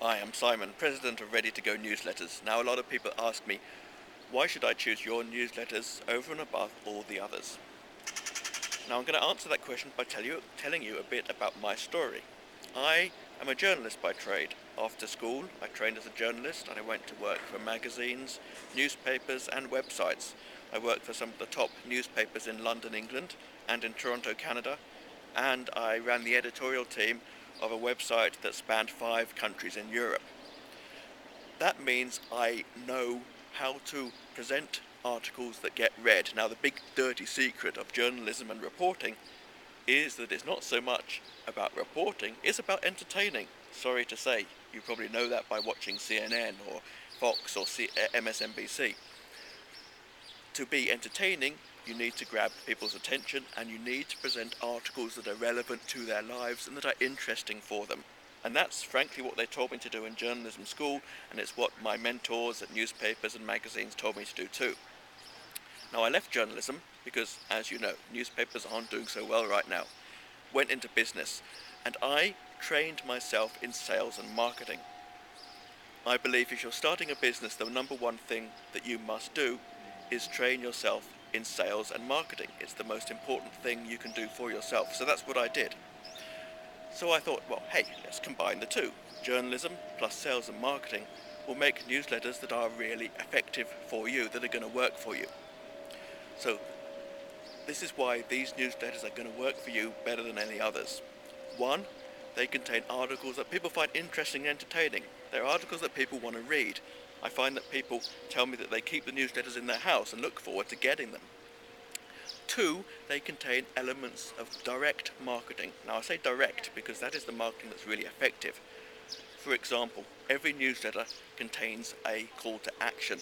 I am Simon, President of Ready to Go Newsletters. Now, a lot of people ask me, why should I choose your newsletters over and above all the others? Now, I'm going to answer that question by telling you a bit about my story. I am a journalist by trade. After school, I trained as a journalist and I went to work for magazines, newspapers and websites. I worked for some of the top newspapers in London, England and in Toronto, Canada, and I ran the editorial team of a website that spanned 5 countries in Europe. That means I know how to present articles that get read. Now, the big dirty secret of journalism and reporting is that it's not so much about reporting, it's about entertaining. Sorry to say, you probably know that by watching CNN or Fox or MSNBC. To be entertaining, you need to grab people's attention and you need to present articles that are relevant to their lives and that are interesting for them. And that's frankly what they told me to do in journalism school, and it's what my mentors at newspapers and magazines told me to do too. Now, I left journalism because, as you know, newspapers aren't doing so well right now. Went into business, and I trained myself in sales and marketing. I believe if you're starting a business, the number one thing that you must do is train yourself in sales and marketing. It's the most important thing you can do for yourself. So that's what I did. So I thought, well, hey, let's combine the two. Journalism plus sales and marketing will make newsletters that are really effective for you, that are going to work for you. So this is why these newsletters are going to work for you better than any others. One, they contain articles that people find interesting and entertaining. They're articles that people want to read. I find that people tell me that they keep the newsletters in their house and look forward to getting them. Two, they contain elements of direct marketing. Now, I say direct because that is the marketing that's really effective. For example, every newsletter contains a call to action.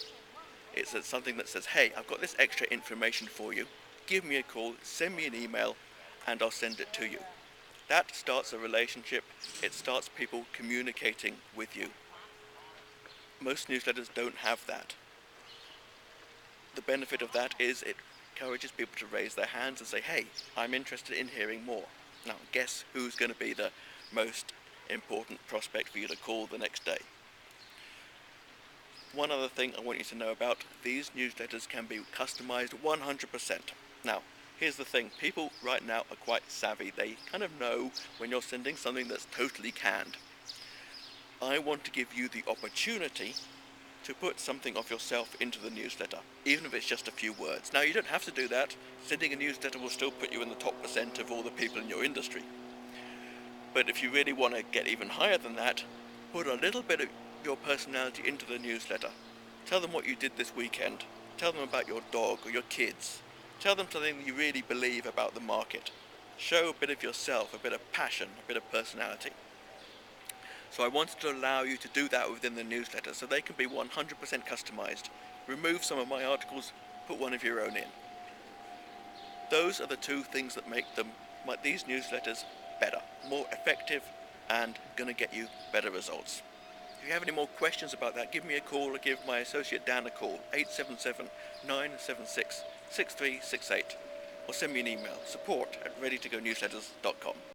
It's something that says, hey, I've got this extra information for you. Give me a call, send me an email, and I'll send it to you. That starts a relationship. It starts people communicating with you. Most newsletters don't have that. The benefit of that is it encourages people to raise their hands and say, hey, I'm interested in hearing more. Now, guess who's going to be the most important prospect for you to call the next day? One other thing I want you to know about, these newsletters can be customized 100%. Now, here's the thing, people right now are quite savvy. They kind of know when you're sending something that's totally canned. I want to give you the opportunity to put something of yourself into the newsletter, even if it's just a few words. Now, you don't have to do that. Sending a newsletter will still put you in the top % of all the people in your industry. But if you really want to get even higher than that, put a little bit of your personality into the newsletter. Tell them what you did this weekend. Tell them about your dog or your kids. Tell them something you really believe about the market. Show a bit of yourself, a bit of passion, a bit of personality. So I wanted to allow you to do that within the newsletter so they can be 100% customized. Remove some of my articles, put one of your own in. Those are the two things that make these newsletters better, more effective, and going to get you better results. If you have any more questions about that, give me a call or give my associate Dan a call, 877-976-6368, or send me an email, support@readytogonewsletters.com.